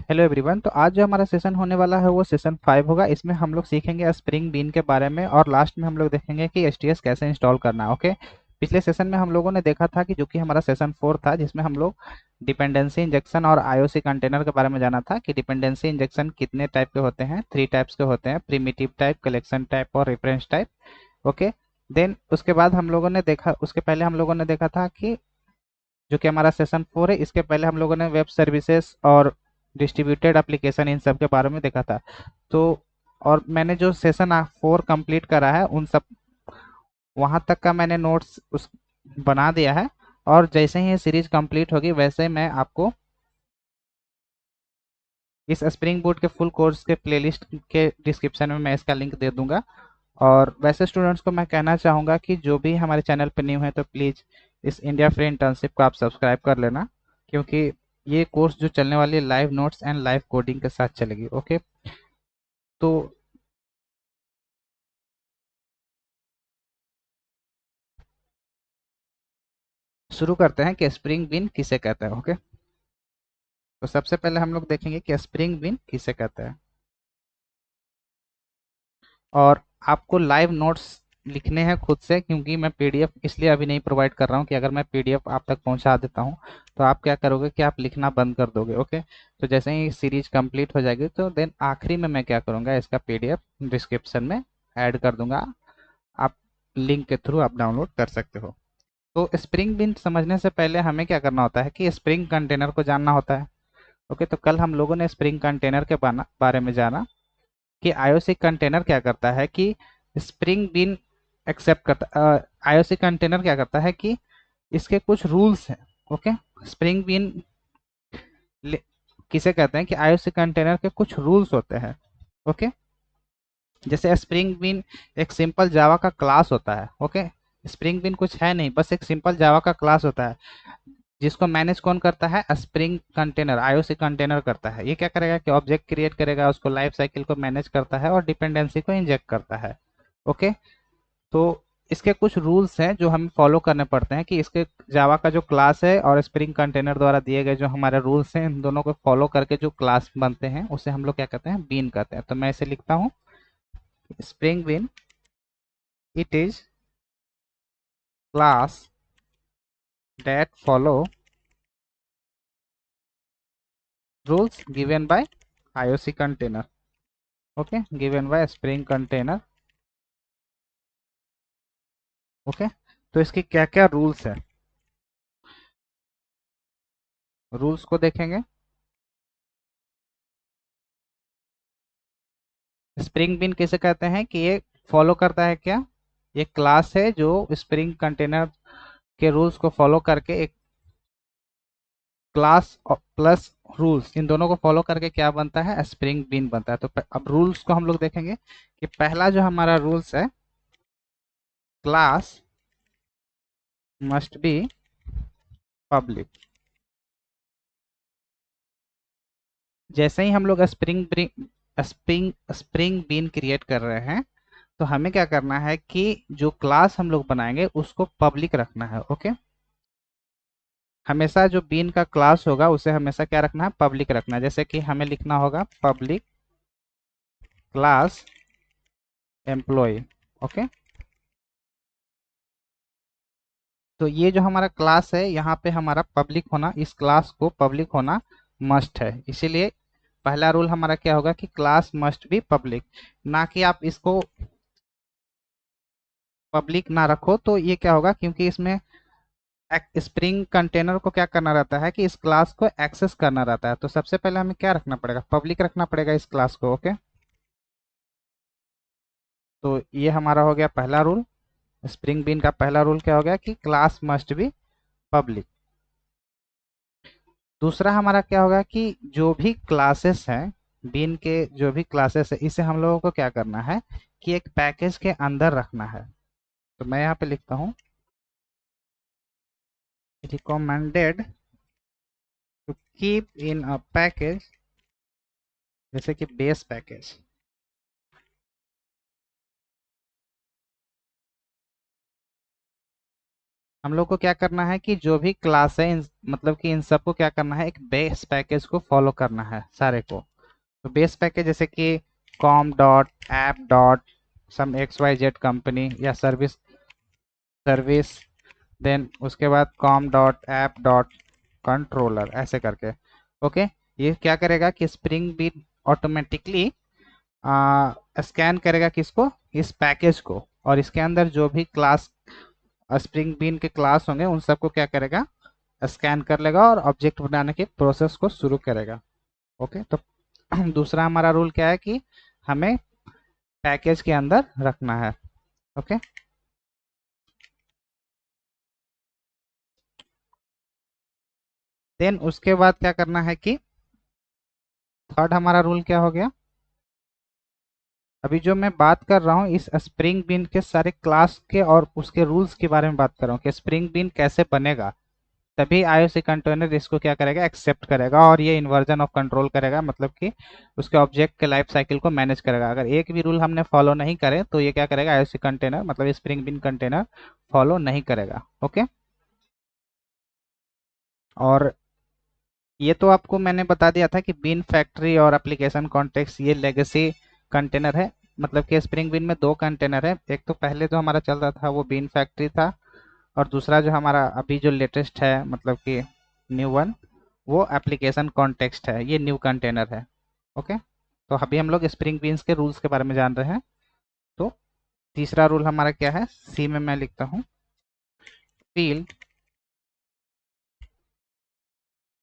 Hello everyone. तो आज जो हमारा सेशन होने वाला है वो सेशन 5 होगा। इसमें हम लोग सीखेंगे स्प्रिंग बीन के बारे में और लास्ट में हम लोग देखेंगे कि एचटीएस कैसे इंस्टॉल करना है। ओके। पिछले सेशन में हम लोगों ने देखा था कि जो कि हमारा सेशन 4 था, जिसमें हम लोग डिपेंडेंसी इंजेक्शन और आईओसी कंटेनर के बारे में जाना था कि डिपेंडेंसी इंजेक्शन कितने टाइप के होते हैं। 3 टाइप्स के होते हैं, प्रिमिटिव टाइप, कलेक्शन टाइप और रेफरेंस टाइप। ओके। देन उसके बाद हम लोगों ने देखा, उसके पहले हम लोगों ने देखा था कि जो कि हमारा सेशन 4 है, इसके पहले हम लोगों ने वेब सर्विसेज और डिस्ट्रीब्यूटेड एप्लीकेशन इन सब के बारे में देखा था। तो और मैंने जो सेशन 4 कंप्लीट करा है उन सब वहां तक का मैंने नोट्स उस बना दिया है। और जैसे ही ये सीरीज कंप्लीट होगी वैसे ही मैं आपको इस स्प्रिंग बूट के फुल कोर्स के प्लेलिस्ट के डिस्क्रिप्शन में मैं इसका लिंक दे दूंगा। और वैसे स्टूडेंट्स को मैं कहना चाहूँगा कि जो भी हमारे चैनल पर न्यू है तो प्लीज़ इस इंडिया फ्री इंटर्नशिप को आप सब्सक्राइब कर लेना, क्योंकि ये कोर्स जो चलने वाली है live notes and live coding के साथ चलेगी। ओके। तो शुरू करते हैं कि स्प्रिंग बीन किसे कहते हैं। ओके। तो सबसे पहले हम लोग देखेंगे कि स्प्रिंग बीन किसे कहते हैं। और आपको लाइव नोट्स लिखने हैं खुद से, क्योंकि मैं पीडीएफ इसलिए अभी नहीं प्रोवाइड कर रहा हूँ कि अगर मैं पीडीएफ आप तक पहुँचा देता हूँ तो आप क्या करोगे कि आप लिखना बंद कर दोगे। ओके। तो जैसे ही सीरीज कंप्लीट हो जाएगी तो देन आखिरी में मैं क्या करूँगा, इसका पीडीएफ डिस्क्रिप्शन में ऐड कर दूंगा। आप लिंक के थ्रू आप डाउनलोड कर सकते हो। तो स्प्रिंग बीन समझने से पहले हमें क्या करना होता है कि स्प्रिंग कंटेनर को जानना होता है। ओके। तो कल हम लोगों ने स्प्रिंग कंटेनर के बारे में जाना कि आईओसी कंटेनर क्या करता है कि स्प्रिंग बीन एक्सेप्ट करता। आईओसी कंटेनर क्या करता है कि इसके कुछ रूल्स हैं। ओके। स्प्रिंग बीन किसे कहते हैं कि आईओसी कंटेनर के कुछ रूल्स होते हैं। ओके। जैसे स्प्रिंग बीन एक सिंपल जावा का क्लास होता है। ओके। स्प्रिंग बीन कुछ है नहीं, बस एक सिंपल जावा का क्लास होता है जिसको मैनेज कौन करता है, स्प्रिंग कंटेनर आईओसी कंटेनर करता है। ये क्या करेगा कि ऑब्जेक्ट क्रिएट करेगा, उसको लाइफ साइकिल को मैनेज करता है और डिपेंडेंसी को इंजेक्ट करता है। ओके। तो इसके कुछ रूल्स हैं जो हमें फॉलो करने पड़ते हैं कि इसके जावा का जो क्लास है और स्प्रिंग कंटेनर द्वारा दिए गए जो हमारे रूल्स हैं, इन दोनों को फॉलो करके जो क्लास बनते हैं उसे हम लोग क्या कहते हैं, बीन कहते हैं। तो मैं इसे लिखता हूँ, Spring bean it is class that follow rules given by IOC container. Okay, given by spring container. Okay. तो इसके क्या क्या रूल्स है, रूल्स को देखेंगे। स्प्रिंग बीन किसे कहते हैं कि ये फॉलो करता है क्या, ये क्लास है जो स्प्रिंग कंटेनर के रूल्स को फॉलो करके एक क्लास प्लस रूल्स, इन दोनों को फॉलो करके क्या बनता है, स्प्रिंग बीन बनता है। तो अब रूल्स को हम लोग देखेंगे कि पहला जो हमारा रूल्स है, क्लास मस्ट बी पब्लिक। जैसे ही हम लोग स्प्रिंग बीन क्रिएट कर रहे हैं तो हमें क्या करना है कि जो क्लास हम लोग बनाएंगे उसको पब्लिक रखना है। ओके। हमेशा जो बीन का क्लास होगा उसे हमेशा क्या रखना है, पब्लिक रखना है। जैसे कि हमें लिखना होगा पब्लिक क्लास एम्प्लॉय। ओके। तो ये जो हमारा क्लास है यहाँ पे हमारा पब्लिक होना, इस क्लास को पब्लिक होना मस्ट है। इसीलिए पहला रूल हमारा क्या होगा कि क्लास मस्ट बी पब्लिक, ना कि आप इसको पब्लिक ना रखो तो ये क्या होगा, क्योंकि इसमें स्प्रिंग कंटेनर को क्या करना रहता है कि इस क्लास को एक्सेस करना रहता है। तो सबसे पहले हमें क्या रखना पड़ेगा, पब्लिक रखना पड़ेगा इस क्लास को। ओके। तो ये हमारा हो गया पहला रूल। स्प्रिंग बीन का पहला रूल क्या हो गया कि क्लास मस्ट बी पब्लिक। दूसरा हमारा क्या होगा कि जो भी क्लासेस हैं, बीन के जो भी क्लासेस है, इसे हम लोगों को क्या करना है कि एक पैकेज के अंदर रखना है। तो मैं यहाँ पे लिखता हूँ recommended to keep in a package, जैसे कि बेस पैकेज। हम लोग को क्या करना है कि जो भी क्लास है मतलब कि इन सबको क्या करना है, एक बेस पैकेज को फॉलो करना है सारे को। तो बेस पैकेज जैसे कि कॉम डॉट ऐप डॉट सम एक्स वाई जेड कंपनी या सर्विस सर्विस, देन उसके बाद com dot app dot controller ऐसे करके। ओके, ये क्या करेगा कि स्प्रिंग बीट ऑटोमेटिकली स्कैन करेगा किसको, इस पैकेज को, और इसके अंदर जो भी क्लास स्प्रिंग बीन के क्लास होंगे उन सबको क्या करेगा, स्कैन कर लेगा और ऑब्जेक्ट बनाने के प्रोसेस को शुरू करेगा। ओके, तो दूसरा हमारा रूल क्या है कि हमें पैकेज के अंदर रखना है। ओके, देन उसके बाद क्या करना है कि थर्ड हमारा रूल क्या हो गया, अभी जो मैं बात कर रहा हूँ इस स्प्रिंग बीन के सारे क्लास के और उसके रूल्स के बारे में बात कर रहा हूँ कि स्प्रिंग बीन कैसे बनेगा, तभी आईओसी कंटेनर इसको क्या करेगा, एक्सेप्ट करेगा और ये इन्वर्जन ऑफ कंट्रोल करेगा, मतलब कि उसके ऑब्जेक्ट के लाइफ साइकिल को मैनेज करेगा। अगर एक भी रूल हमने फॉलो नहीं करे तो ये क्या करेगा, आईओसी कंटेनर मतलब स्प्रिंग बीन कंटेनर फॉलो नहीं करेगा। ओके, और ये तो आपको मैंने बता दिया था कि बीन फैक्ट्री और एप्लीकेशन कॉन्टेक्स्ट ये लेगेसी कंटेनर है। मतलब कि स्प्रिंग बीन में दो कंटेनर है, एक तो पहले जो हमारा चल रहा था वो बीन फैक्ट्री था, और दूसरा जो हमारा अभी जो लेटेस्ट है मतलब कि न्यू वन, वो एप्लीकेशन कॉन्टेक्स्ट है, ये न्यू कंटेनर है। ओके, तो अभी हम लोग स्प्रिंग बीन्स के रूल्स के बारे में जान रहे हैं। तो तीसरा रूल हमारा क्या है, सी में मैं लिखता हूँ फील्ड,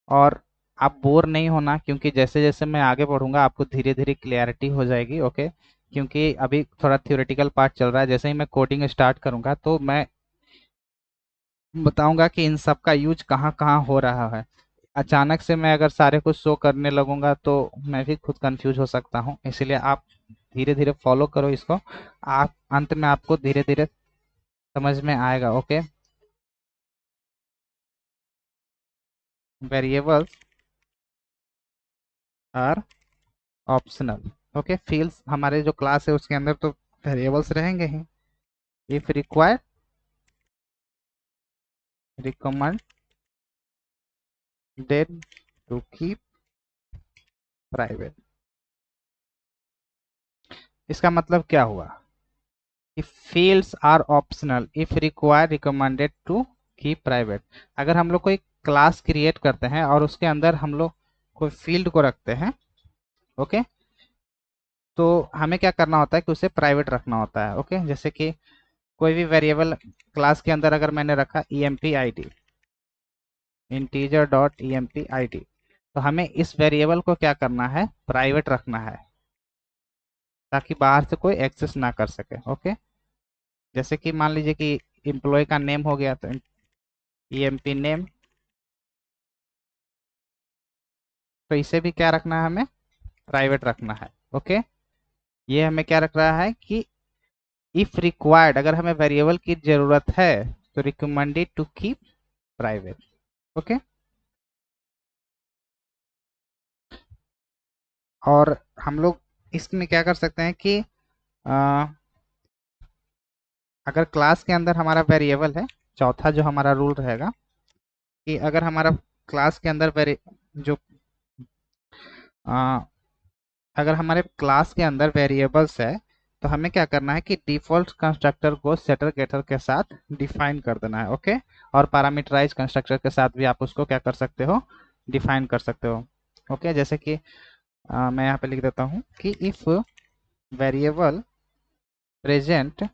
और आप बोर नहीं होना क्योंकि जैसे जैसे मैं आगे बढ़ूंगा आपको धीरे धीरे क्लियरिटी हो जाएगी। ओके, क्योंकि अभी थोड़ा थ्योरेटिकल पार्ट चल रहा है, जैसे ही मैं कोडिंग स्टार्ट करूंगा तो मैं बताऊंगा कि इन सब का यूज कहाँ कहाँ हो रहा है। अचानक से मैं अगर सारे कुछ शो करने लगूंगा तो मैं भी खुद कंफ्यूज हो सकता हूँ, इसलिए आप धीरे धीरे फॉलो करो इसको, आप अंत में आपको धीरे धीरे समझ में आएगा। Okay, variables are optional. Okay, fields हमारे जो क्लास है उसके अंदर तो वेरिएबल्स रहेंगे ही, if required recommended to keep private. इसका मतलब क्या हुआ, if fields are optional if required recommended to keep private। अगर हम लोग कोई क्लास क्रिएट करते हैं और उसके अंदर हम लोग कोई फील्ड को रखते हैं, ओके, तो हमें क्या करना होता है कि उसे प्राइवेट रखना होता है। ओके, जैसे कि कोई भी वेरिएबल क्लास के अंदर अगर मैंने रखा emp id, integer dot emp id, तो हमें इस वेरिएबल को क्या करना है, प्राइवेट रखना है, ताकि बाहर से कोई एक्सेस ना कर सके। ओके, जैसे कि मान लीजिए कि एम्प्लॉय का नेम हो गया तो emp नेम, तो इसे भी क्या रखना है, हमें प्राइवेट रखना है। ओके, ये हमें क्या रख रहा है कि इफ रिक्वायर्ड अगर हमें वेरिएबल की जरूरत है तो recommended to keep private. Okay, और हम लोग इसमें क्या कर सकते हैं कि अ, अगर क्लास के अंदर हमारा वेरिएबल है, चौथा जो हमारा रूल रहेगा कि अगर हमारा क्लास के अंदर जो अ, अगर हमारे क्लास के अंदर वेरिएबल्स है तो हमें क्या करना है कि डिफॉल्ट कंस्ट्रक्टर को सेटर गेटर के साथ डिफाइन कर देना है। ओके, और पैरामीटराइज कंस्ट्रक्टर के साथ भी आप उसको क्या कर सकते हो, डिफाइन कर सकते हो। ओके, जैसे कि मैं यहाँ पे लिख देता हूँ कि if variable present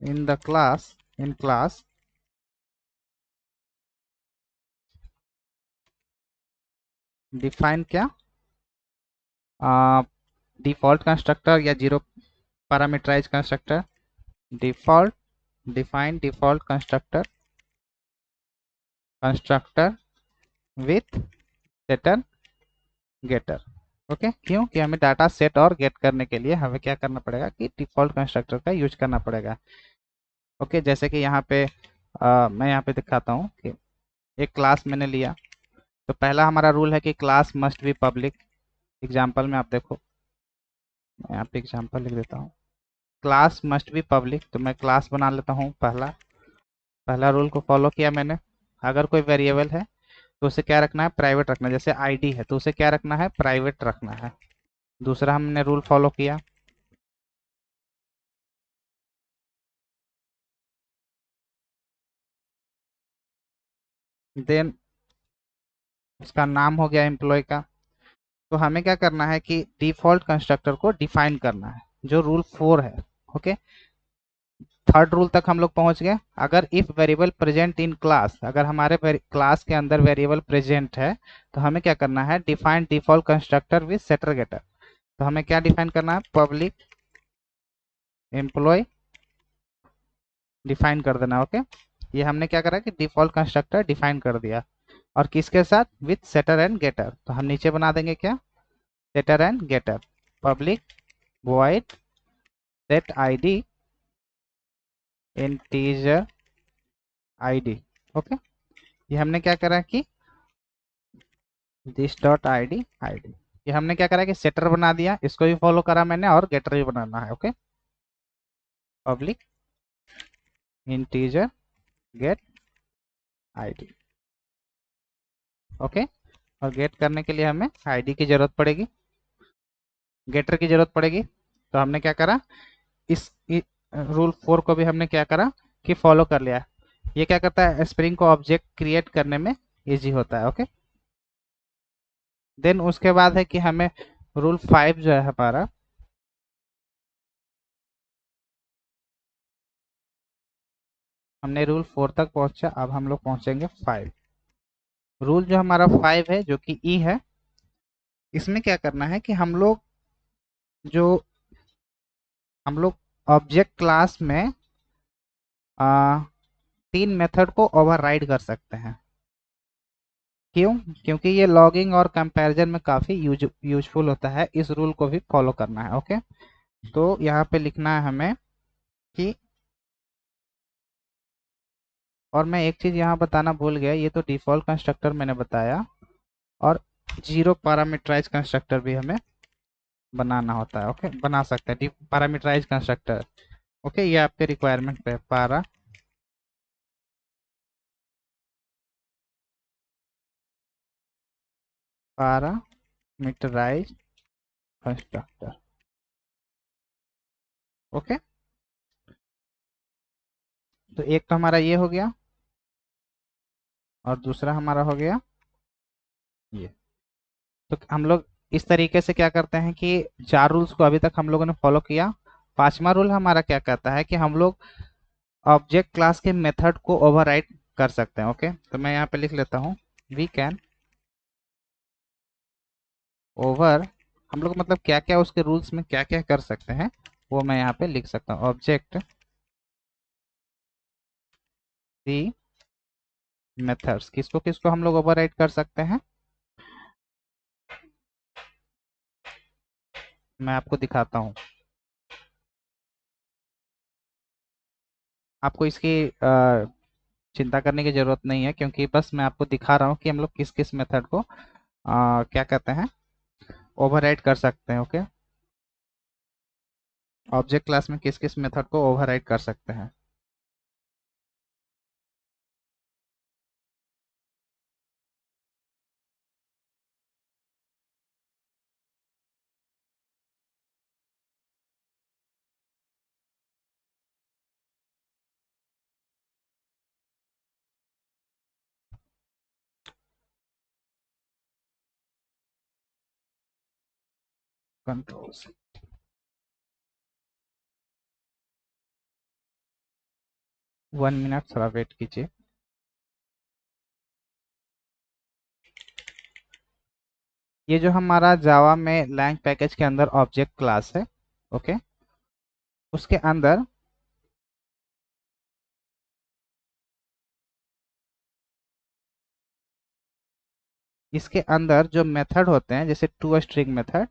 in the class in class define क्या, डिफॉल्ट कंस्ट्रक्टर या zero parameterize constructor, default define default constructor with setter getter. Okay, क्यों कि हमें डाटा सेट और गेट करने के लिए हमें क्या करना पड़ेगा कि डिफॉल्ट कंस्ट्रक्टर का यूज करना पड़ेगा। ओके, जैसे कि यहाँ पे मैं यहाँ पे दिखाता हूँ कि एक क्लास मैंने लिया, तो पहला हमारा रूल है कि class must be public. Example में आप देखो, मैं यहाँ पे एग्जाम्पल लिख देता हूँ, क्लास मस्ट बी पब्लिक, तो मैं क्लास बना लेता हूँ। पहला पहला रूल को फॉलो किया मैंने। अगर कोई वेरिएबल है तो उसे क्या रखना है, प्राइवेट रखना है। जैसे आईडी है तो उसे क्या रखना है, प्राइवेट रखना है। दूसरा हमने रूल फॉलो किया। देन इसका नाम हो गया एम्प्लॉय का। तो हमें क्या करना है कि डिफॉल्ट कंस्ट्रक्टर को डिफाइन करना है, जो रूल 4 है। ओके, थर्ड रूल तक हम लोग पहुंच गए। अगर if variable present in class, अगर हमारे क्लास के अंदर वेरिएबल प्रेजेंट है तो हमें क्या करना है, define default constructor with setter getter. तो हमें क्या डिफाइन करना है, पब्लिक एम्प्लॉय डिफाइन कर देना। ओके, ये हमने क्या करा कि डिफॉल्ट कंस्ट्रक्टर डिफाइन कर दिया। और किसके साथ, विथ सेटर एंड गेटर। तो हम नीचे बना देंगे क्या, setter and getter, public void set id integer id। Okay, ये हमने क्या करा कि दिस डॉट id ये हमने क्या करा कि सेटर बना दिया, इसको भी फॉलो करा मैंने, और गेटर भी बनाना है। Okay, public integer get id। Okay, और गेट करने के लिए हमें id की जरूरत पड़ेगी, गेटर की जरूरत पड़ेगी। तो हमने क्या करा, इस रूल 4 को भी हमने क्या करा कि फॉलो कर लिया। ये क्या करता है, स्प्रिंग को ऑब्जेक्ट क्रिएट करने में इजी होता है। ओके, देन उसके बाद है कि हमें रूल 5 जो है हमारा, हमने रूल 4 तक पहुंचा, अब हम लोग पहुंचेंगे 5। रूल जो हमारा 5 है जो कि ई है, इसमें क्या करना है कि जो हम लोग ऑब्जेक्ट क्लास में आ, 3 मेथड को ओवरराइड कर सकते हैं। क्यों, क्योंकि ये लॉगिंग और कंपैरिजन में काफ़ी यूजफुल होता है। इस रूल को भी फॉलो करना है। ओके, तो यहाँ पे लिखना है हमें कि, और मैं एक चीज़ यहाँ बताना भूल गया, ये तो डिफ़ॉल्ट कंस्ट्रक्टर मैंने बताया, और जीरो पैरामीटराइज कंस्ट्रक्टर भी हमें बनाना होता है। ओके, बना सकते हैं पैरामीटराइज कंस्ट्रक्टर। ओके, ये आपके रिक्वायरमेंट पे पैरामीटराइज कंस्ट्रक्टर। ओके, तो एक तो हमारा ये हो गया, और दूसरा हमारा हो गया ये। तो हम लोग इस तरीके से क्या करते हैं कि 4 रूल्स को अभी तक हम लोगों ने फॉलो किया। 5वां रूल हमारा क्या कहता है कि हम लोग ऑब्जेक्ट क्लास के मेथड को ओवरराइड कर सकते हैं। ओके, तो मैं यहाँ पे लिख लेता हूँ, वी कैन ओवर, हम लोग मतलब क्या क्या उसके रूल्स में क्या क्या कर सकते हैं वो मैं यहाँ पे लिख सकता हूँ। ऑब्जेक्ट दी मेथड्स, किसको किसको हम लोग ओवरराइड कर सकते हैं, मैं आपको दिखाता हूँ। आपको इसकी चिंता करने की जरूरत नहीं है, क्योंकि बस मैं आपको दिखा रहा हूँ कि हम लोग किस किस मेथड को क्या कहते हैं, ओवरराइड कर सकते हैं। ओके, ऑब्जेक्ट क्लास में किस किस मेथड को ओवरराइड कर सकते हैं। कंट्रोल से 1 मिनट थोड़ा वेट कीजिए। ये जो हमारा जावा में लैंग पैकेज के अंदर ऑब्जेक्ट क्लास है, ओके, उसके अंदर इसके अंदर जो मेथड होते हैं, जैसे to string method,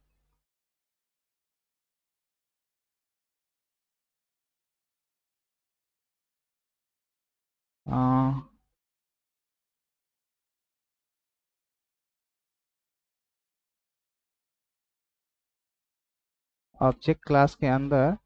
object class के अंदर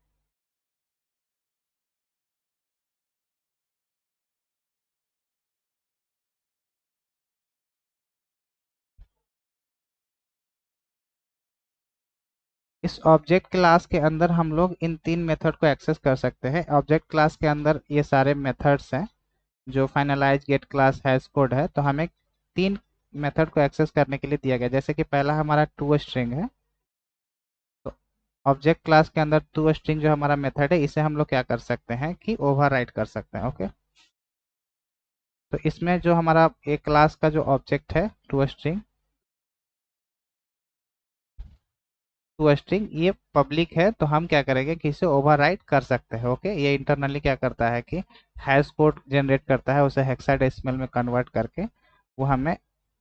इस ऑब्जेक्ट क्लास के अंदर हम लोग इन तीन मेथड को एक्सेस कर सकते हैं। ऑब्जेक्ट क्लास के अंदर ये सारे मेथड्स हैं जो finalize, get class, hash code है। तो हमें तीन मेथड को एक्सेस करने के लिए दिया गया। जैसे कि पहला हमारा टू स्ट्रिंग है। तो ऑब्जेक्ट क्लास के अंदर टू स्ट्रिंग जो हमारा मेथड है, इसे हम लोग क्या कर सकते हैं कि ओवरराइड कर सकते हैं। ओके, तो इसमें जो हमारा एक क्लास का जो ऑब्जेक्ट है टू स्ट्रिंग ये पब्लिक है, तो हम क्या करेंगे कि इसे ओवरराइड कर सकते हैं। ओके, ये इंटरनली क्या करता है कि हैश कोड जनरेट करता है, उसे हेक्साडेसिमल में कन्वर्ट करके वो हमें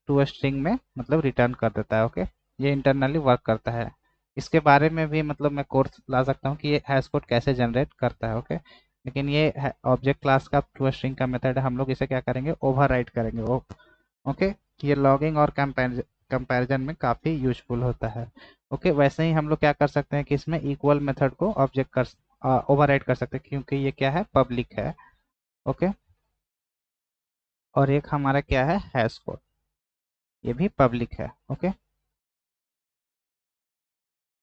टू स्ट्रिंग में मतलब रिटर्न कर देता है। ओके, ये इंटरनली वर्क करता है। इसके बारे में भी मतलब मैं कोर्स ला सकता हूँ कि ये हैश कोड कैसे जनरेट करता है। ओके, लेकिन ये ऑब्जेक्ट क्लास का टू स्ट्रिंग का मेथड है, हम लोग इसे क्या करेंगे, ओवरराइड करेंगे। ओके, ये लॉगिंग और कंपैरिजन में काफ़ी यूजफुल होता है। ओके, वैसे ही हम लोग क्या कर सकते हैं कि इसमें इक्वल मेथड को ऑब्जेक्ट कर ओवरराइड कर सकते हैं, क्योंकि ये क्या है, पब्लिक है। ओके, और एक हमारा क्या है, हैश कोड, ये भी पब्लिक है। ओके,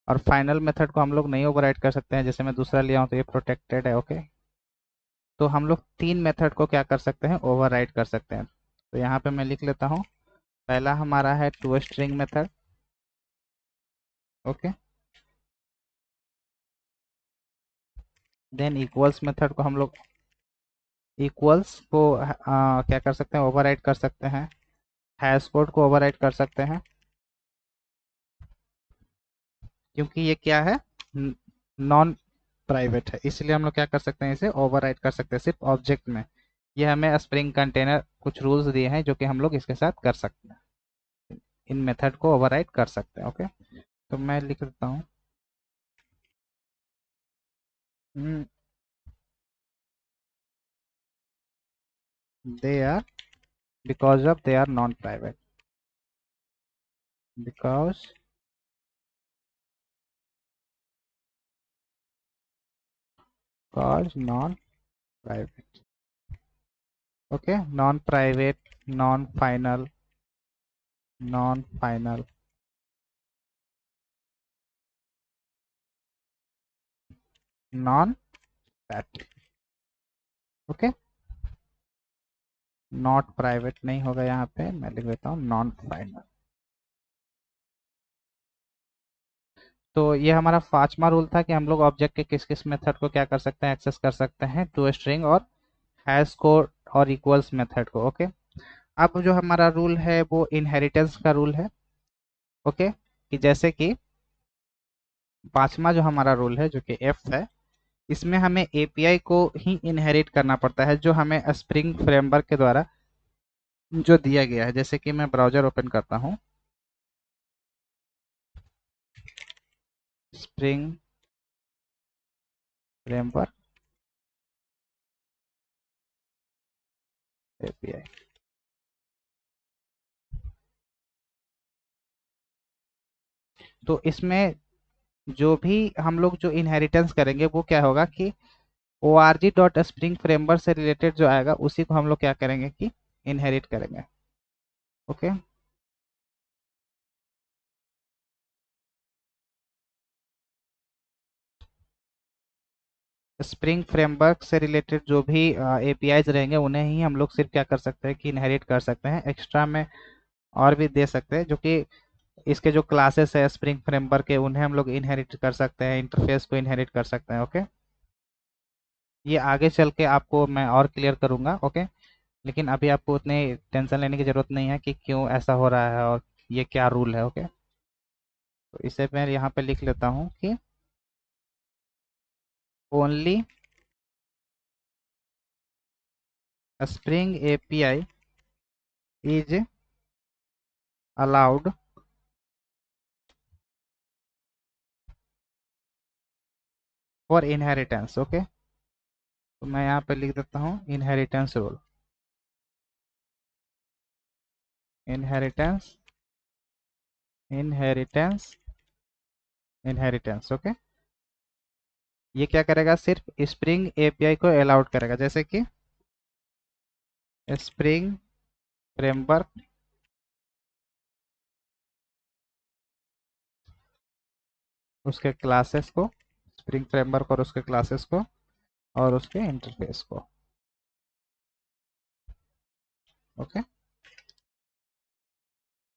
और फाइनल मेथड को हम लोग नहीं ओवरराइड कर सकते हैं। जैसे मैं दूसरा लिया हूँ तो ये प्रोटेक्टेड है। ओके, तो हम लोग तीन मेथड को क्या कर सकते हैं, ओवरराइड कर सकते हैं। तो यहाँ पे मैं लिख लेता हूँ। पहला हमारा है to string method. Okay, then equals method को हम लोग इक्वल्स को क्या कर सकते हैं, ओवरराइड कर सकते हैं। हैश कोड को ओवरराइड कर सकते हैं, क्योंकि ये क्या है, नॉन प्राइवेट है, इसलिए हम लोग क्या कर सकते हैं, इसे ओवरराइड कर सकते हैं सिर्फ ऑब्जेक्ट में। ये हमें स्प्रिंग कंटेनर कुछ रूल्स दिए हैं जो कि हम लोग इसके साथ कर सकते हैं, इन मेथड को ओवरराइड कर सकते हैं। ओके, तो मैं लिख देता हूँ they are, because of they are non private, because cause non private. Okay, non private, non final, non final, non static. Okay, not private नहीं होगा, यहाँ पे मैं लिख देता हूँ नॉन फाइनल। तो ये हमारा पांचवा रूल था कि हम लोग ऑब्जेक्ट के किस किस मेथड को क्या कर सकते हैं, एक्सेस कर सकते हैं, टू स्ट्रिंग और हैश कोड और इक्वल्स मेथड को। ओके, अब जो हमारा रूल है वो इनहेरिटेंस का रूल है। ओके, कि जैसे कि पांचवा जो हमारा रूल है जो कि एफ है, इसमें हमें एपीआई को ही इनहेरिट करना पड़ता है जो हमें स्प्रिंग फ्रेमवर्क के द्वारा जो दिया गया है। जैसे कि मैं ब्राउजर ओपन करता हूँ, स्प्रिंग फ्रेमवर्क एपीआई। तो इसमें जो भी हम लोग जो इनहेरिटेंस करेंगे वो क्या होगा कि org.spring framework से रिलेटेड जो आएगा उसी को हम लोग क्या करेंगे कि इनहेरिट करेंगे। ओके, स्प्रिंग फ्रेमवर्क से रिलेटेड जो भी एपीआईज रहेंगे उन्हें ही हम लोग सिर्फ क्या कर सकते हैं कि इनहेरिट कर सकते हैं। एक्स्ट्रा में और भी दे सकते हैं, जो कि इसके जो क्लासेस है स्प्रिंग फ्रेमवर्क के, उन्हें हम लोग इनहेरिट कर सकते हैं, इंटरफेस को इनहेरिट कर सकते हैं। ओके, ये आगे चल के आपको मैं और क्लियर करूंगा। ओके, लेकिन अभी आपको उतने टेंशन लेने की ज़रूरत नहीं है कि क्यों ऐसा हो रहा है और ये क्या रूल है। ओके, तो इसे मैं यहाँ पे लिख लेता हूँ कि only spring API is allowed for inheritance. Okay, तो मैं यहाँ पे लिख देता हूँ inheritance rule, inheritance, inheritance, inheritance. Okay, ये क्या करेगा, सिर्फ स्प्रिंग एपीआई को अलाउड करेगा। जैसे कि स्प्रिंग फ्रेमवर्क उसके क्लासेस को, स्प्रिंग फ्रेमवर्क और उसके क्लासेस को और उसके इंटरफेस को। ओके,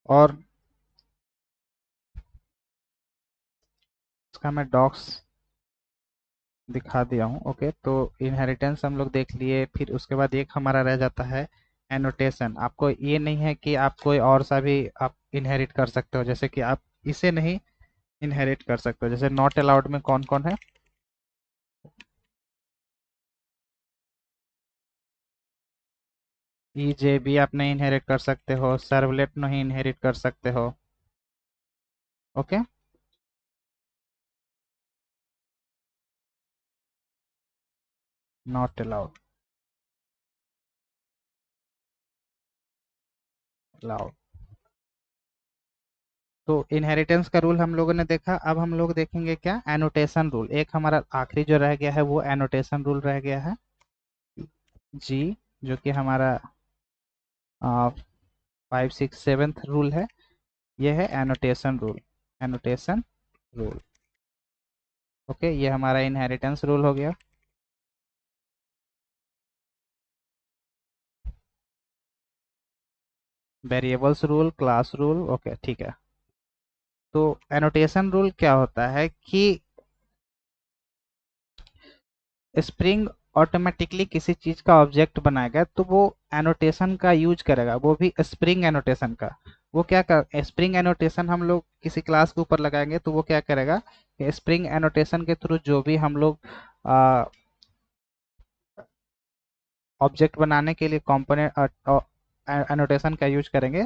और इसका मैं डॉक्स दिखा दिया हूँ। ओके, तो इनहेरिटेंस हम लोग देख लिए, फिर उसके बाद एक हमारा रह जाता है एनोटेशन। आपको ये नहीं है कि आप कोई और सा भी आप इनहेरिट कर सकते हो, जैसे कि आप इसे नहीं इनहेरिट कर सकते हो। जैसे नॉट अलाउड में कौन कौन है? ई भी आप नहीं इनहेरिट कर सकते हो, सर्वलेट नहीं इनहेरिट कर सकते हो। Okay, not allowed, allowed. तो इनहेरिटेंस का रूल हम लोगों ने देखा। अब हम लोग देखेंगे क्या, एनोटेशन रूल। एक हमारा आखिरी जो रह गया है वो एनोटेशन रूल रह गया है, जी, जो कि हमारा 5, 6, 7 रूल है। ये है annotation rule, annotation rule. Okay, ये हमारा इनहेरिटेंस रूल हो गया। Variables rule, class rule. Okay, ठीक है। तो एनोटेशन रूल क्या होता है कि स्प्रिंग ऑटोमेटिकली किसी चीज का ऑब्जेक्ट बनाएगा तो वो एनोटेशन का यूज करेगा, वो भी स्प्रिंग एनोटेशन का। वो क्या कर, स्प्रिंग एनोटेशन हम लोग किसी क्लास के ऊपर लगाएंगे तो वो क्या करेगा, स्प्रिंग एनोटेशन के थ्रू जो भी हम लोग ऑब्जेक्ट बनाने के लिए कंपोनेंट एनोटेशन का यूज करेंगे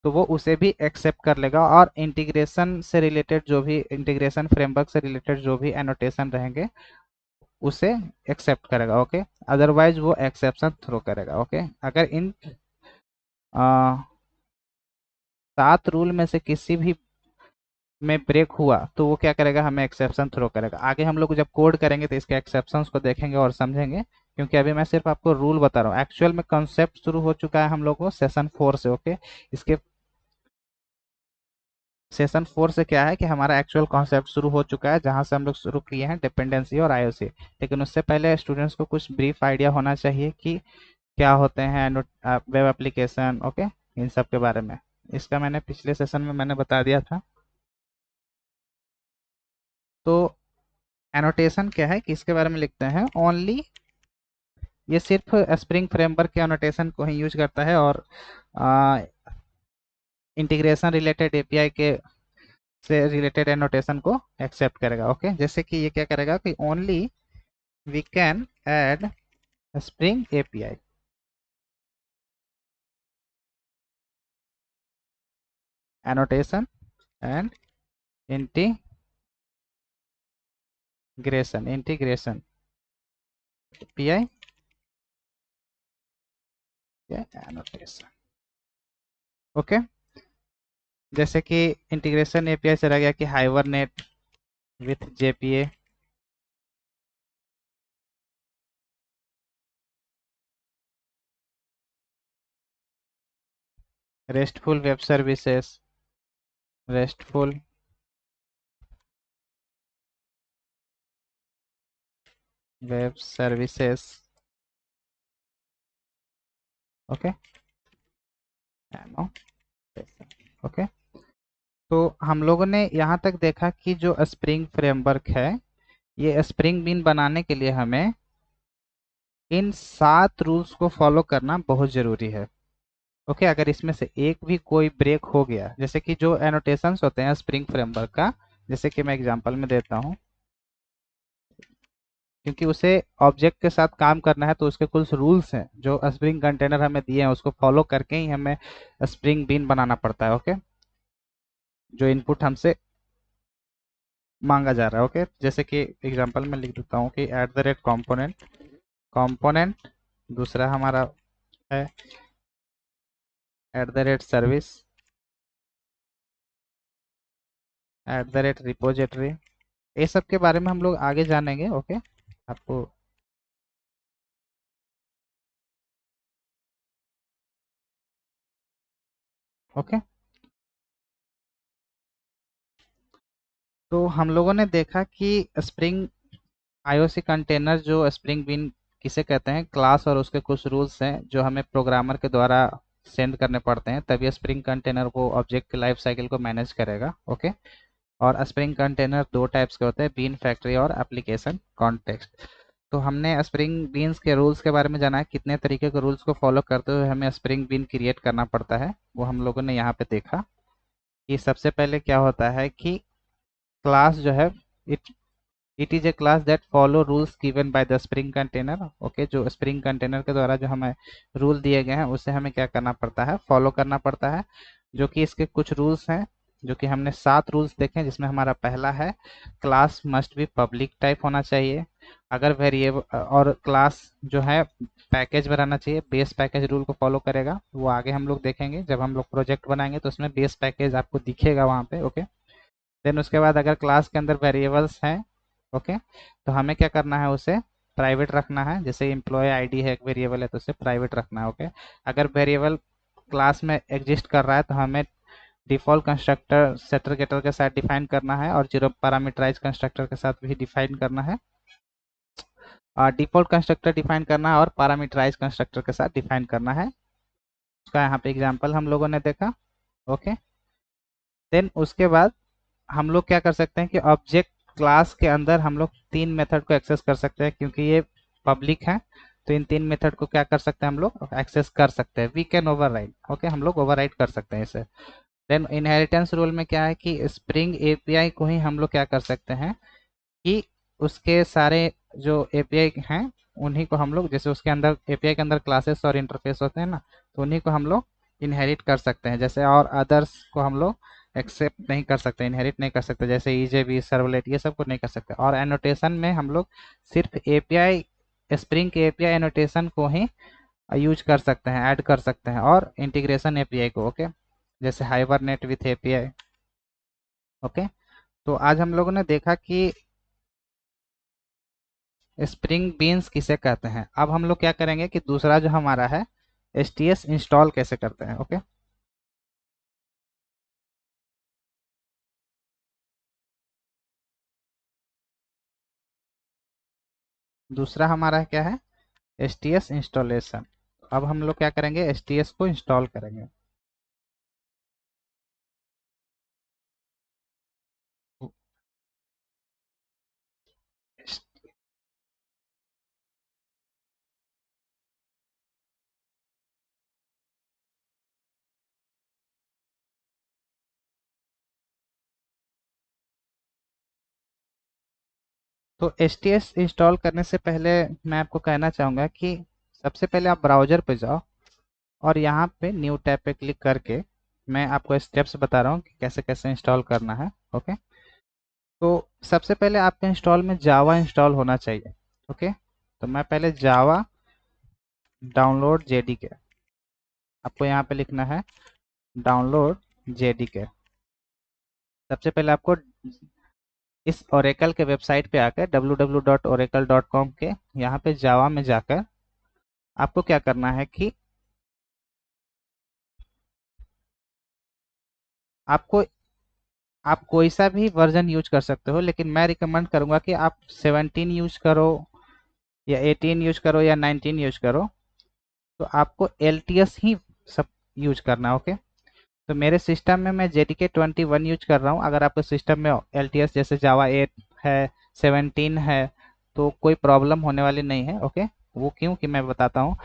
तो वो उसे भी एक्सेप्ट कर लेगा, और इंटीग्रेशन से रिलेटेड जो भी, इंटीग्रेशन फ्रेमवर्क से रिलेटेड जो भी एनोटेशन रहेंगे उसे एक्सेप्ट करेगा। ओके, अदरवाइज वो एक्सेप्शन थ्रो करेगा। ओके, अगर इन 7 रूल में से किसी भी में ब्रेक हुआ तो वो क्या करेगा, हमें एक्सेप्शन थ्रो करेगा। आगे हम लोग जब कोड करेंगे तो इसके एक्सेप्शंस को देखेंगे और समझेंगे, क्योंकि अभी मैं सिर्फ आपको रूल बता रहा हूँ। एक्चुअल में कंसेप्ट शुरू हो चुका है हम लोग को सेशन 4 से। ओके, इसके सेशन 4 से क्या है कि हमारा एक्चुअल कॉन्सेप्ट शुरू हो चुका है, जहां से हम लोग शुरू किए हैं डिपेंडेंसी और आईओसी। लेकिन उससे पहले स्टूडेंट्स को कुछ ब्रीफ आइडिया होना चाहिए कि क्या होते हैं वेब एप्लीकेशन। ओके, इन सब के बारे में इसका मैंने पिछले सेशन में मैंने बता दिया था। तो एनोटेशन क्या है कि इसके बारे में लिखते हैं ओनली, ये सिर्फ स्प्रिंग फ्रेमवर्क के एनोटेशन को ही यूज करता है और इंटीग्रेशन रिलेटेड एपीआई के से रिलेटेड एनोटेशन को एक्सेप्ट करेगा। ओके, जैसे कि ये क्या करेगा कि only we can add Spring API, annotation and integration API annotation. Okay, जैसे कि इंटीग्रेशन एपीआई से रह गया कि Hibernate with JPA, RESTful web services, RESTful web services. Okay, okay. तो हम लोगों ने यहाँ तक देखा कि जो स्प्रिंग फ्रेमवर्क है, ये स्प्रिंग बीन बनाने के लिए हमें इन 7 रूल्स को फॉलो करना बहुत जरूरी है। ओके, अगर इसमें से एक भी कोई ब्रेक हो गया, जैसे कि जो एनोटेशंस होते हैं स्प्रिंग फ्रेमवर्क का, जैसे कि मैं एग्जांपल में देता हूँ, क्योंकि उसे ऑब्जेक्ट के साथ काम करना है तो उसके कुछ रूल्स हैं जो स्प्रिंग कंटेनर हमें दिए हैं, उसको फॉलो करके ही हमें स्प्रिंग बीन बनाना पड़ता है। ओके, जो इनपुट हमसे मांगा जा रहा है। ओके, जैसे कि एग्जांपल में लिख देता हूँ कि @component, कंपोनेंट दूसरा हमारा है @service, @repository। ये सब के बारे में हम लोग आगे जानेंगे। ओके, आपको ओके तो हम लोगों ने देखा कि स्प्रिंग आईओसी कंटेनर जो स्प्रिंग बीन किसे कहते हैं, क्लास और उसके कुछ रूल्स हैं जो हमें प्रोग्रामर के द्वारा सेंड करने पड़ते हैं, तभी स्प्रिंग कंटेनर वो ऑब्जेक्ट के लाइफ साइकिल को मैनेज करेगा। ओके। और स्प्रिंग कंटेनर दो टाइप्स के होते हैं, बीन फैक्ट्री और एप्लीकेशन कॉन्टेक्स्ट। तो हमने स्प्रिंग बीन्स के रूल्स के बारे में जाना है, कितने तरीके के रूल्स को फॉलो करते हुए हमें स्प्रिंग बीन क्रिएट करना पड़ता है, वो हम लोगों ने यहाँ पे देखा। कि सबसे पहले क्या होता है कि क्लास जो है, it it is a class that follow rules given by the spring container. Okay, जो स्प्रिंग कंटेनर के द्वारा जो हमें रूल दिए गए हैं उसे हमें क्या करना पड़ता है, फॉलो करना पड़ता है। जो कि इसके कुछ रूल्स हैं, जो कि हमने 7 रूल्स देखे हैं, जिसमें हमारा पहला है class must be public type होना चाहिए। अगर वेरिएबल और क्लास जो है पैकेज में रहना चाहिए, बेस पैकेज रूल को फॉलो करेगा, वो आगे हम लोग देखेंगे जब हम लोग प्रोजेक्ट बनाएंगे तो उसमें बेस पैकेज आपको दिखेगा वहाँ पे। ओके। देन उसके बाद अगर क्लास के अंदर वेरिएबल्स हैं, ओके, तो हमें क्या करना है, उसे प्राइवेट रखना है। जैसे एम्प्लॉय आईडी है एक वेरिएबल है तो उसे प्राइवेट रखना है। ओके। अगर वेरिएबल क्लास में एग्जिस्ट कर रहा है तो हमें डिफॉल्ट कंस्ट्रक्टर सेटर गेटर के साथ डिफाइन करना है और जीरो पैरामीटराइज कंस्ट्रक्टर के साथ भी डिफाइन करना है। डिफॉल्ट कंस्ट्रक्टर डिफाइन करना है और पैरामीटराइज कंस्ट्रक्टर के साथ डिफाइन करना है। उसका यहाँ पे एग्जांपल हम लोगों ने देखा। ओके। देन उसके बाद हम लोग क्या कर सकते हैं कि ऑब्जेक्ट क्लास के अंदर हम लोग 3 मेथड को एक्सेस कर सकते हैं, क्योंकि ये पब्लिक है तो इन 3 मेथड को क्या कर सकते हैं, हम लोग एक्सेस कर सकते हैं। We can override. ओके, हम लोग ओवरराइड कर सकते हैं इसे। देन इनहेरिटेंस रूल में क्या है कि स्प्रिंग एपीआई को ही हम लोग क्या कर सकते हैं कि उसके सारे जो एपीआई हैं उन्हीं को हम लोग, जैसे उसके अंदर एपीआई के अंदर क्लासेस और इंटरफेस होते हैं ना, तो उन्हीं को हम लोग इनहेरिट कर सकते हैं। जैसे और अदर्स को हम लोग एक्सेप्ट नहीं कर सकते, इनहेरिट नहीं कर सकते, जैसे ईजेबी सर्वलेट ये सब को नहीं कर सकते। और एनोटेशन में हम लोग सिर्फ एपीआई, स्प्रिंग के एपीआई एनोटेशन को ही यूज कर सकते हैं, ऐड कर सकते हैं, और इंटीग्रेशन एपीआई को। ओके, जैसे हाइबरनेट विथ एपीआई। ओके। तो आज हम लोगों ने देखा कि स्प्रिंग बीन्स किसे कहते हैं। अब हम लोग क्या करेंगे कि दूसरा जो हमारा है एचटीएस इंस्टॉल कैसे करते हैं। ओके। दूसरा हमारा क्या है, एचटीएस इंस्टॉलेशन। अब हम लोग क्या करेंगे, एचटीएस को इंस्टॉल करेंगे। तो एचटीएस इंस्टॉल करने से पहले मैं आपको कहना चाहूँगा कि सबसे पहले आप ब्राउज़र पे जाओ और यहाँ पे न्यू टैब पे क्लिक करके मैं आपको स्टेप्स बता रहा हूँ कि कैसे कैसे इंस्टॉल करना है। ओके। तो सबसे पहले आपके इंस्टॉल में जावा इंस्टॉल होना चाहिए। ओके। तो मैं पहले जावा डाउनलोड जेडीके, आपको यहाँ पे लिखना है डाउनलोड जेडीके। सबसे पहले आपको इस ओरेकल के वेबसाइट पे आकर www.oracle.com के यहाँ पे जावा में जाकर आपको क्या करना है कि आपको, आप कोई सा भी वर्जन यूज कर सकते हो, लेकिन मैं रिकमेंड करूंगा कि आप 17 यूज करो या 18 यूज करो या 19 यूज करो। तो आपको एलटीएस ही सब यूज करना है। ओके। तो मेरे सिस्टम में मैं जेडीके 21 यूज कर रहा हूँ। अगर आपके सिस्टम में एलटीएस जैसे जावा 8 है, 17 है, तो कोई प्रॉब्लम होने वाली नहीं है। ओके। वो क्यों कि मैं बताता हूँ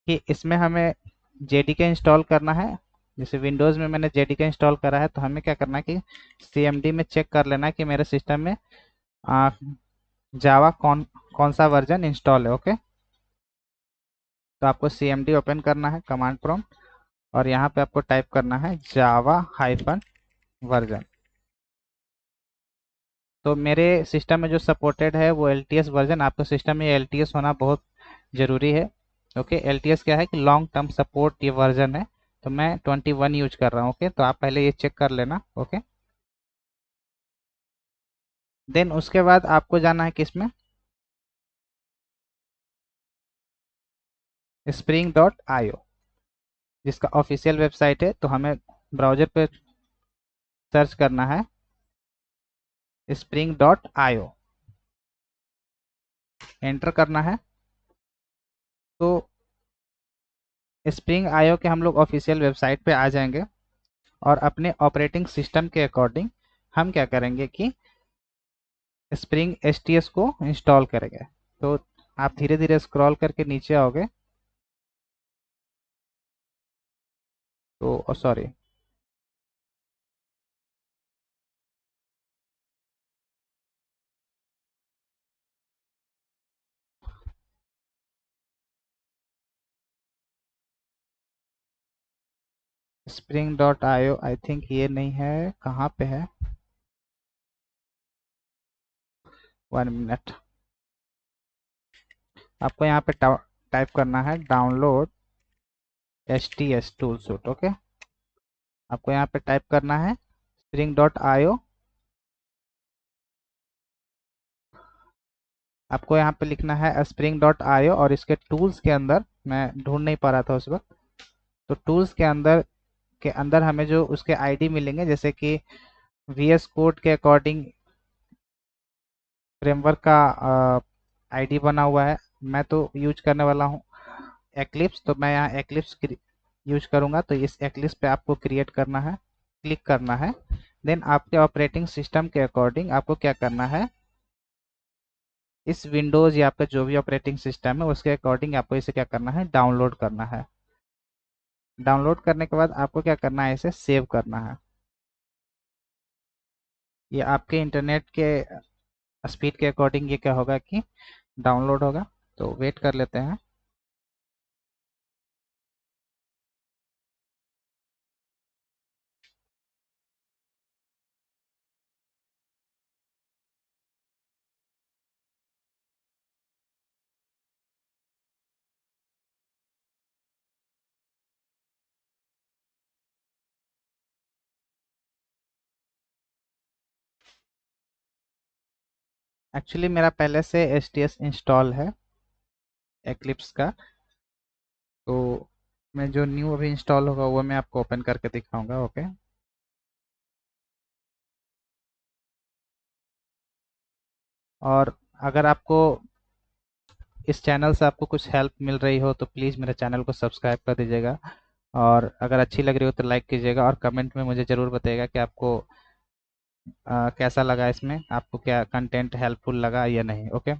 कि इसमें हमें जेडीके इंस्टॉल करना है। जैसे विंडोज़ में मैंने जेडीके इंस्टॉल करा है तो हमें क्या करना है कि सीएमडी में चेक कर लेना है कि मेरे सिस्टम में जावा कौन सा वर्जन इंस्टॉल है। ओके। तो आपको सीएमडी ओपन करना है कमांड प्रॉम्प्ट और यहाँ पे आपको टाइप करना है जावा हाइफन वर्जन। तो मेरे सिस्टम में जो सपोर्टेड है वो एलटीएस वर्जन, आपके सिस्टम में एलटीएस होना बहुत ज़रूरी है। ओके। एलटीएस क्या है कि लॉन्ग टर्म सपोर्ट ये वर्जन है, तो मैं 21 यूज कर रहा हूँ। ओके। तो आप पहले ये चेक कर लेना। ओके। देन उसके बाद आपको जाना है किसमें, spring.io, जिसका ऑफिशियल वेबसाइट है। तो हमें ब्राउजर पे सर्च करना है spring.io एंटर करना है। तो स्प्रिंग आईओ के हम लोग ऑफिशियल वेबसाइट पे आ जाएंगे और अपने ऑपरेटिंग सिस्टम के अकॉर्डिंग हम क्या करेंगे कि स्प्रिंग एसटीएस को इंस्टॉल करेंगे। तो आप धीरे धीरे स्क्रॉल करके नीचे आओगे। तो sorry, spring dot IO I think ये नहीं है, कहाँ पे है, 1 मिनट। आपको यहाँ पे टाइप करना है download H T S tool suit. Okay, आपको यहाँ पे टाइप करना है स्प्रिंग डॉट आईओ। आपको यहाँ पे लिखना है स्प्रिंग डॉट आईओ और इसके टूल्स के अंदर, मैं ढूंढ नहीं पा रहा था उस वक्त, तो टूल्स के अंदर हमें जो उसके आईडी मिलेंगे, जैसे कि वीएस कोड के अकॉर्डिंग फ्रेमवर्क का आईडी बना हुआ है। मैं तो यूज करने वाला हूँ एक्लिप्स, तो मैं यहाँ एक्लिप्स यूज करूँगा। तो इस एक्लिप्स पे आपको क्रिएट करना है, क्लिक करना है। देन आपके ऑपरेटिंग सिस्टम के अकॉर्डिंग आपको क्या करना है, इस विंडोज़ या आपका जो भी ऑपरेटिंग सिस्टम है उसके अकॉर्डिंग आपको इसे क्या करना है, डाउनलोड करना है। डाउनलोड करने के बाद आपको क्या करना है, इसे सेव करना है। ये आपके इंटरनेट के स्पीड के अकॉर्डिंग ये क्या होगा कि डाउनलोड होगा। तो वेट कर लेते हैं। एक्चुअली मेरा पहले से एसटीएस इंस्टॉल है एक्लिप्स का। तो मैं जो न्यू अभी इंस्टॉल होगा वो मैं आपको ओपन करके दिखाऊंगा। ओके, और अगर आपको इस चैनल से आपको कुछ हेल्प मिल रही हो तो प्लीज़ मेरे चैनल को सब्सक्राइब कर दीजिएगा। और अगर अच्छी लग रही हो तो लाइक कीजिएगा और कमेंट में मुझे ज़रूर बताइएगा कि आपको कैसा लगा, इसमें आपको क्या कंटेंट हेल्पफुल लगा या नहीं। ओके,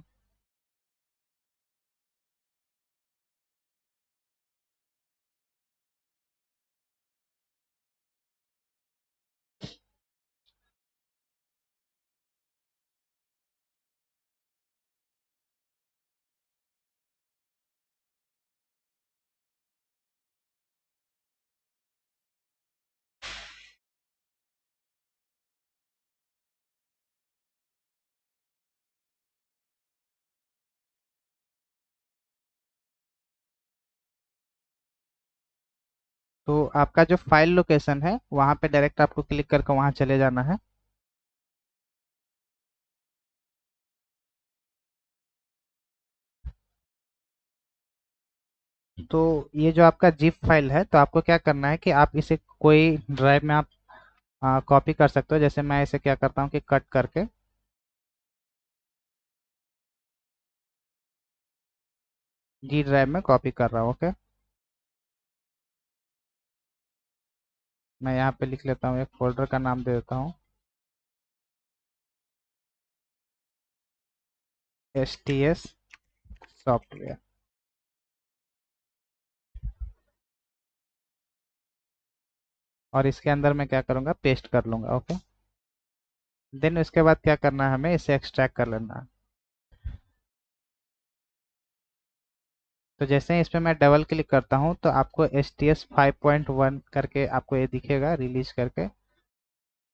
तो आपका जो फाइल लोकेशन है वहाँ पे डायरेक्ट आपको क्लिक करके वहाँ चले जाना है। तो ये जो आपका जिप फाइल है, तो आपको क्या करना है कि आप इसे कोई ड्राइव में आप कॉपी कर सकते हो। जैसे मैं इसे क्या करता हूँ कि कट करके जी ड्राइव में कॉपी कर रहा हूँ। ओके, मैं यहाँ पे लिख लेता हूँ, एक फोल्डर का नाम दे देता हूँ एस टी एस सॉफ्टवेयर। और इसके अंदर मैं क्या करूँगा, पेस्ट कर लूँगा। ओके, देन उसके बाद क्या करना है, हमें इसे एक्सट्रैक्ट कर लेना है। तो जैसे ही इस पर मैं डबल क्लिक करता हूँ तो आपको एस टी एस 5.1 करके आपको ये दिखेगा रिलीज करके।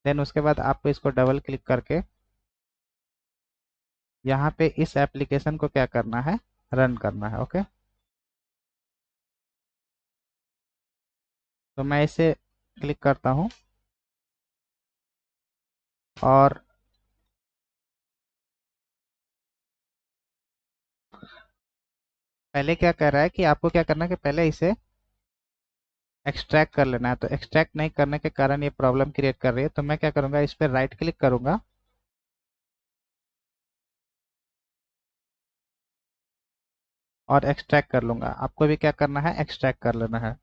देन उसके बाद आपको इसको डबल क्लिक करके यहाँ पे इस एप्लीकेशन को क्या करना है, रन करना है। ओके, तो मैं इसे क्लिक करता हूँ और पहले क्या कर रहा है कि आपको क्या करना है कि पहले इसे एक्सट्रैक्ट कर लेना है। तो एक्सट्रैक्ट नहीं करने के कारण ये प्रॉब्लम क्रिएट कर रही है। तो मैं क्या करूँगा, इस पर राइट क्लिक करूँगा और एक्सट्रैक्ट कर लूँगा। आपको भी क्या करना है, एक्सट्रैक्ट कर लेना है।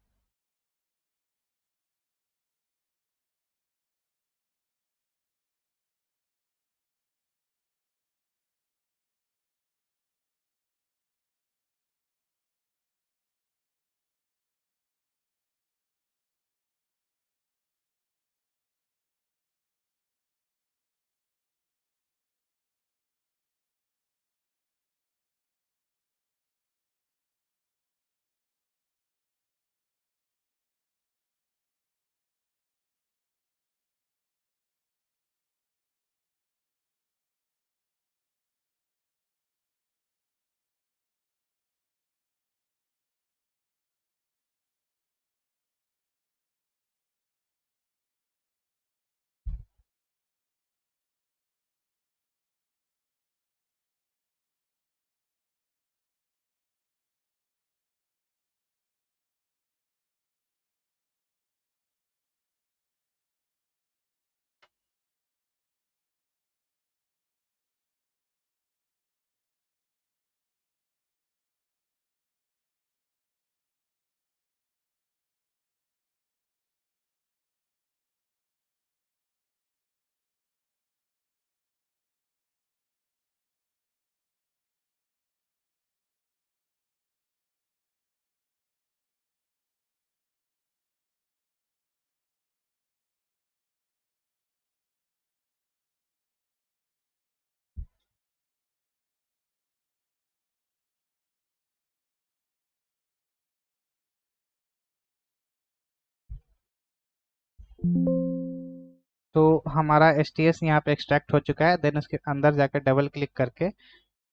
तो हमारा एस टी एस यहाँ पे एक्सट्रैक्ट हो चुका है। देन उसके अंदर जाकर डबल क्लिक करके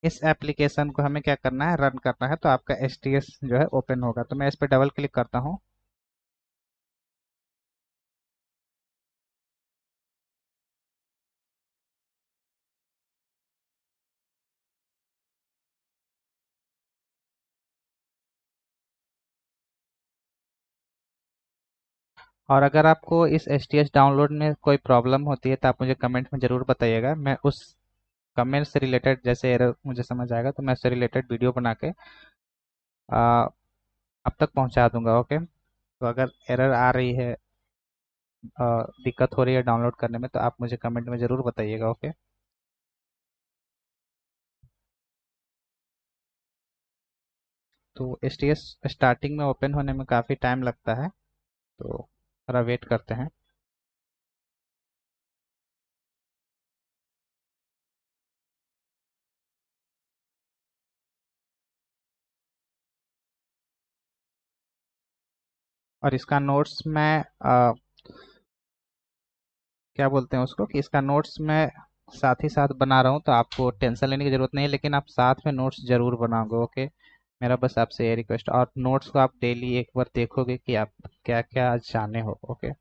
इस एप्लीकेशन को हमें क्या करना है, रन करना है। तो आपका एस टी एस जो है ओपन होगा। तो मैं इस पर डबल क्लिक करता हूँ। और अगर आपको इस एस टी एस डाउनलोड में कोई प्रॉब्लम होती है तो आप मुझे कमेंट में ज़रूर बताइएगा। मैं उस कमेंट से रिलेटेड, जैसे एरर मुझे समझ आएगा तो मैं उससे रिलेटेड वीडियो बना के आ, अब तक पहुंचा दूंगा। ओके। तो अगर एरर आ रही है, दिक्कत हो रही है डाउनलोड करने में, तो आप मुझे कमेंट में ज़रूर बताइएगा। ओके। तो एस टी एस स्टार्टिंग में ओपन होने में काफ़ी टाइम लगता है, तो थोड़ा वेट करते हैं। और इसका नोट्स मैं क्या बोलते हैं उसको, कि इसका नोट्स मैं साथ ही साथ बना रहा हूँ, तो आपको टेंशन लेने की ज़रूरत नहीं है। लेकिन आप साथ में नोट्स ज़रूर बनाओगे। ओके। मेरा बस आपसे ये रिक्वेस्ट। और नोट्स को आप डेली एक बार देखोगे कि आप क्या क्या जाने हो। ओके।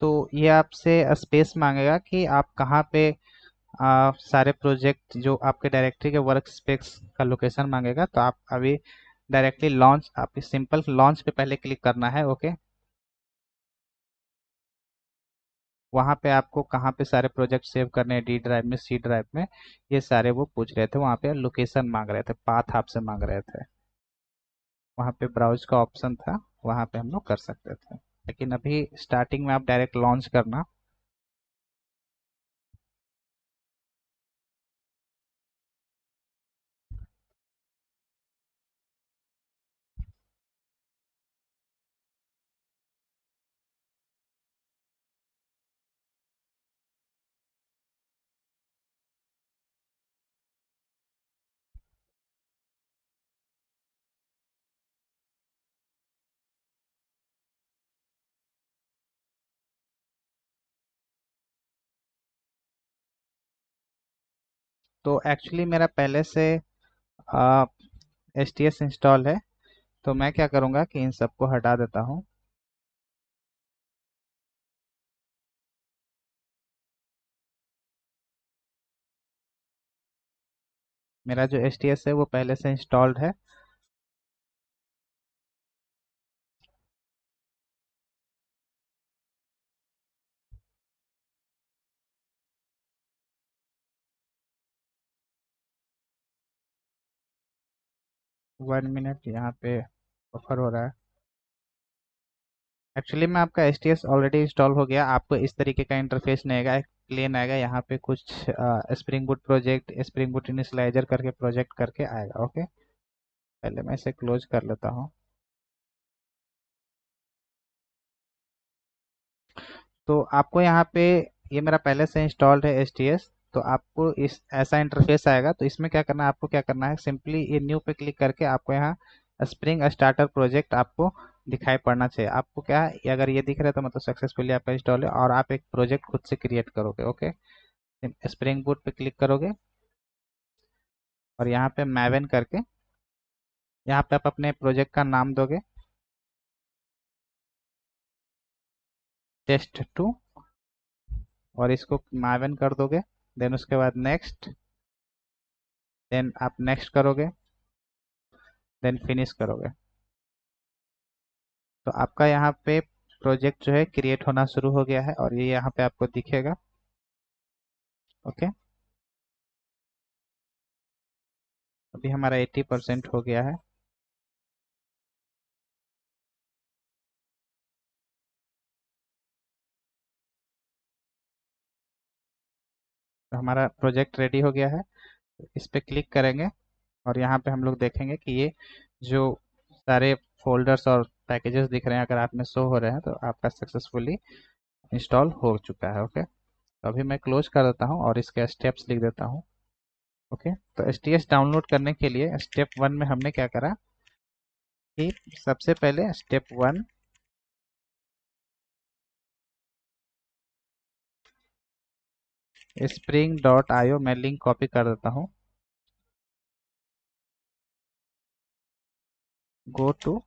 तो ये आपसे स्पेस मांगेगा कि आप कहाँ पे सारे प्रोजेक्ट, जो आपके डायरेक्टरी के वर्क स्पेस का लोकेशन मांगेगा। तो आप अभी डायरेक्टली लॉन्च, आप सिंपल लॉन्च पे पहले क्लिक करना है। ओके। वहाँ पे आपको कहाँ पे सारे प्रोजेक्ट सेव करने हैं, डी ड्राइव में, सी ड्राइव में, ये सारे वो पूछ रहे थे। वहाँ पे लोकेशन मांग रहे थे, पाथ आपसे मांग रहे थे। वहाँ पे ब्राउज का ऑप्शन था, वहाँ पे हम लोग कर सकते थे। लेकिन अभी स्टार्टिंग में आप डायरेक्ट लॉन्च करना। तो एक्चुअली मेरा पहले से एस टी एस इंस्टॉल है। तो मैं क्या करूँगा कि इन सबको हटा देता हूँ। मेरा जो एस टी एस है वो पहले से इंस्टॉल्ड है। 1 मिनट यहाँ पे बफर हो रहा है। एक्चुअली में आपका S T S already install हो गया, आपको इस तरीके का इंटरफेस नहीं आएगा, एक प्लेन आएगा। यहाँ पे कुछ spring boot project, spring boot initialiser करके प्रोजेक्ट करके आएगा। ओके, पहले मैं इसे क्लोज कर लेता हूँ। तो आपको यहाँ पे, ये मेरा पहले से इंस्टॉल्ड है एस टी एस, तो आपको इस ऐसा इंटरफेस आएगा। तो इसमें क्या करना है, आपको क्या करना है, सिंपली ये न्यू पे क्लिक करके आपको यहाँ स्प्रिंग स्टार्टर प्रोजेक्ट आपको दिखाई पड़ना चाहिए। आपको क्या है, अगर ये दिख रहा है तो मतलब सक्सेसफुली आपका इंस्टॉल है और आप एक प्रोजेक्ट खुद से क्रिएट करोगे। ओके, स्प्रिंग बूट पे क्लिक करोगे और यहाँ पे मैवन करके यहाँ पे आप अपने प्रोजेक्ट का नाम दोगे, टेस्ट टू, और इसको मैवन कर दोगे। देन उसके बाद नेक्स्ट, देन आप नेक्स्ट करोगे, देन फिनिश करोगे। तो आपका यहाँ पे प्रोजेक्ट जो है क्रिएट होना शुरू हो गया है और ये यहाँ पे आपको दिखेगा। ओके, अभी हमारा 80% हो गया है। तो हमारा प्रोजेक्ट रेडी हो गया है। इस पे क्लिक करेंगे और यहाँ पे हम लोग देखेंगे कि ये जो सारे फोल्डर्स और पैकेजेस दिख रहे हैं, अगर आप में शो हो रहे हैं तो आपका सक्सेसफुली इंस्टॉल हो चुका है। ओके, तो अभी मैं क्लोज कर देता हूँ और इसके स्टेप्स लिख देता हूँ। ओके, तो एस टी एस डाउनलोड करने के लिए स्टेप 1 में हमने क्या करा कि सबसे पहले स्टेप 1, spring.io, मैं लिंक कॉपी कर देता हूँ। Go to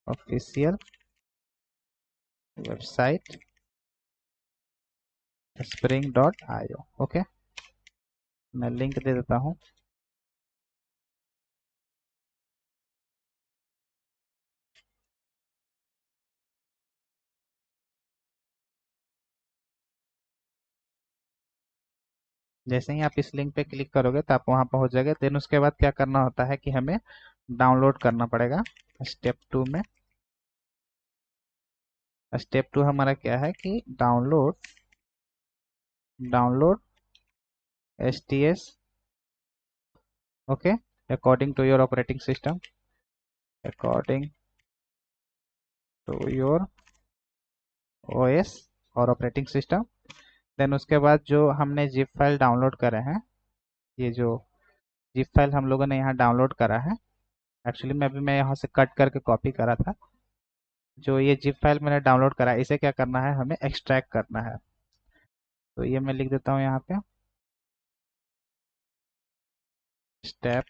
official website spring.io। Okay, मैं लिंक दे देता हूँ। जैसे ही आप इस लिंक पे क्लिक करोगे तो आप वहाँ पहुँच जाएगा। देन उसके बाद क्या करना होता है कि हमें डाउनलोड करना पड़ेगा। स्टेप 2 में, स्टेप 2 हमारा क्या है कि download S T S, okay, according to your operating system, according to your OS और ऑपरेटिंग सिस्टम। देन उसके बाद जो हमने जिप फाइल डाउनलोड करे हैं, ये जो जिप फाइल हम लोगों ने यहाँ डाउनलोड करा है, एक्चुअली मैं अभी मैं यहाँ से कट करके कॉपी करा था। जो ये जिप फाइल मैंने डाउनलोड करा है, इसे क्या करना है, हमें एक्सट्रैक्ट करना है। तो ये मैं लिख देता हूँ यहाँ पे, step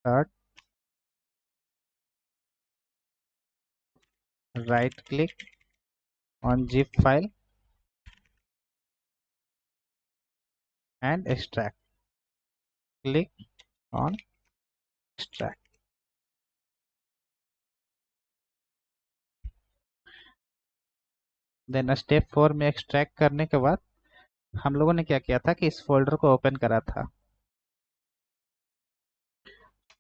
third, right click on zip file and extract, click on extract. Then step 4 में एक्सट्रैक्ट करने के बाद हम लोगों ने क्या किया था कि इस फोल्डर को ओपन करा था।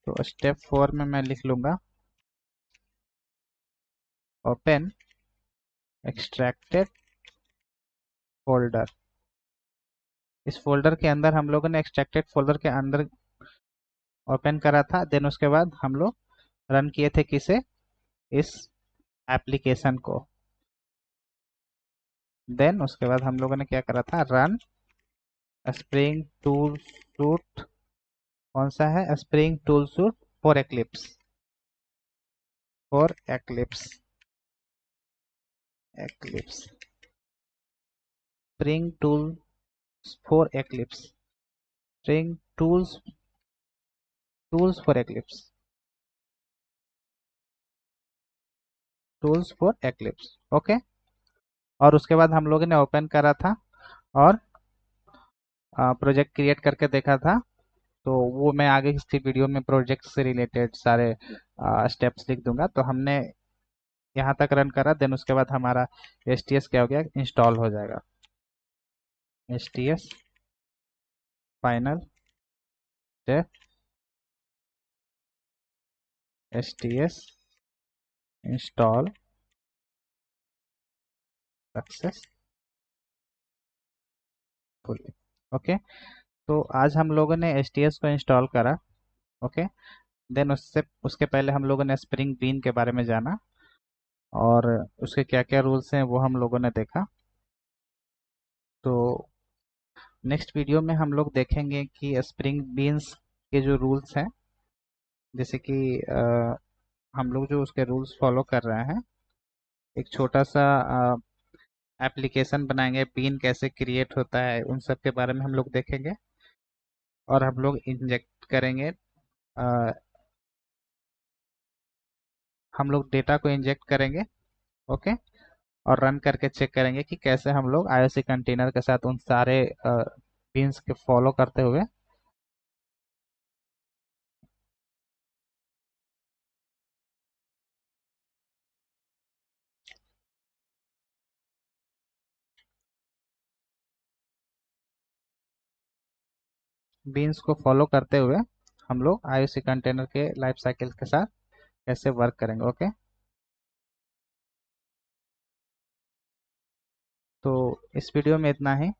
तो स्टेप 4 में मैं लिख लूंगा ओपन एक्सट्रैक्टेड फोल्डर। इस फोल्डर के अंदर हम लोगों ने एक्सट्रैक्टेड फोल्डर के अंदर ओपन करा था। देन उसके बाद हम लोग रन किए थे किसे, इस एप्लीकेशन को। देन उसके बाद हम लोगों ने क्या करा था, रन स्प्रिंग टूल सूट, कौन सा है, spring tool suit for eclipse, for eclipse, eclipse, spring tools for eclipse, spring tools, tools for eclipse, tools for eclipse. Okay, और उसके बाद हम लोगों ने ओपन करा था और प्रोजेक्ट क्रिएट करके देखा था। तो वो मैं आगे की वीडियो में प्रोजेक्ट से रिलेटेड सारे स्टेप्स लिख दूंगा। तो हमने यहाँ तक रन करा, देन उसके बाद हमारा एस टी एस क्या हो गया, इंस्टॉल हो जाएगा। S T S final step STS install successfully. Okay, तो आज हम लोगों ने STS को इंस्टॉल करा। ओके, देन उससे उसके पहले हम लोगों ने स्प्रिंग बीन के बारे में जाना और उसके क्या क्या रूल्स हैं वो हम लोगों ने देखा। तो नेक्स्ट वीडियो में हम लोग देखेंगे कि स्प्रिंग बीन्स के जो रूल्स हैं, जैसे कि हम लोग जो उसके रूल्स फॉलो कर रहे हैं, एक छोटा सा एप्लीकेशन बनाएंगे, बीन कैसे क्रिएट होता है उन सब के बारे में हम लोग देखेंगे। और हम लोग इंजेक्ट करेंगे, अ, हम लोग डेटा को इंजेक्ट करेंगे। ओके, और रन करके चेक करेंगे कि कैसे हम लोग IOC कंटेनर के साथ उन सारे बीन्स के फॉलो करते हुए बीन्स को फॉलो करते हुए हम लोग IOC कंटेनर के लाइफ साइकिल के साथ कैसे वर्क करेंगे। ओके, तो इस वीडियो में इतना ही।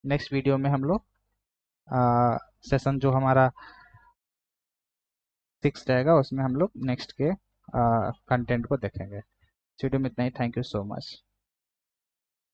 नेक्स्ट वीडियो में हम लोग सेशन जो हमारा 6 रहेगा उसमें हम लोग नेक्स्ट के कंटेंट को देखेंगे। इस वीडियो में इतना ही। Thank you so much.